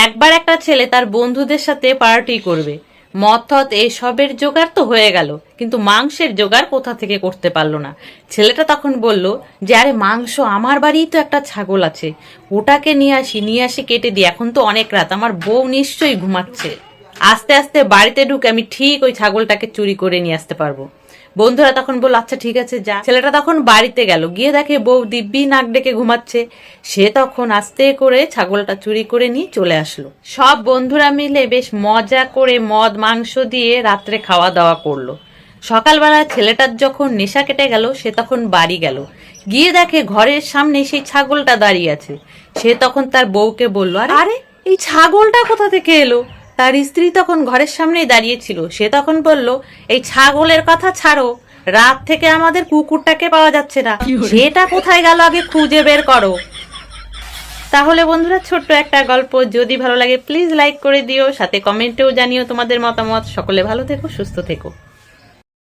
একবার একটা ছেলে তার বন্ধুদের সাথে পার্টি করবে, মদ টদ এইসবের জোগাড় তো হয়ে গেল, কিন্তু মাংসের জোগাড় কোথা থেকে করতে পারলো না। ছেলেটা তখন বলল যে আরে মাংস, আমার বাড়িই তো একটা ছাগল আছে, ওটাকে নিয়ে আসি কেটে দিই, এখন তো অনেক রাত, আমার বউ নিশ্চয়ই ঘুমাচ্ছে, আস্তে আস্তে বাড়িতে ঢুকে আমি ঠিক ওই ছাগলটাকে চুরি করে নিয়ে আসতে পারবো। বন্ধুরা তখন বলল আচ্ছা ঠিক আছে যা। ছেলেটা তখন বাড়িতে গেল, গিয়ে দেখে বউ দিব্যি নাক ডেকে ঘুমাচ্ছে। সে তখন আস্তে করে ছাগলটা চুরি করে নিয়ে চলে আসলো। সব বন্ধুরা মিলে বেশ মজা করে মদ মাংস দিয়ে রাত্রে খাওয়া দাওয়া করলো। সকালবেলা ছেলেটার যখন নেশা কেটে গেল, সে তখন বাড়ি গেল, গিয়ে দেখে ঘরের সামনে সেই ছাগলটা দাঁড়িয়ে আছে। সে তখন তার বউকে বলল আরে এই ছাগলটা কোথা থেকে এলো। তার স্ত্রী তখন ঘরের সামনেই দাঁড়িয়েছিল। সে তখন বলল এই ছাগলের কথা ছাড়ো, রাত থেকে আমাদের কুকুরটাকে পাওয়া যাচ্ছে না, সেটা কোথায় গেল আগে খুঁজে বের করো। তাহলে বন্ধুরা, ছোট্ট একটা গল্প, যদি ভালো লাগে প্লিজ লাইক করে দিও, সাথে কমেন্টেও জানিও তোমাদের মতামত। সকলে ভালো থেকো, সুস্থ থেকো।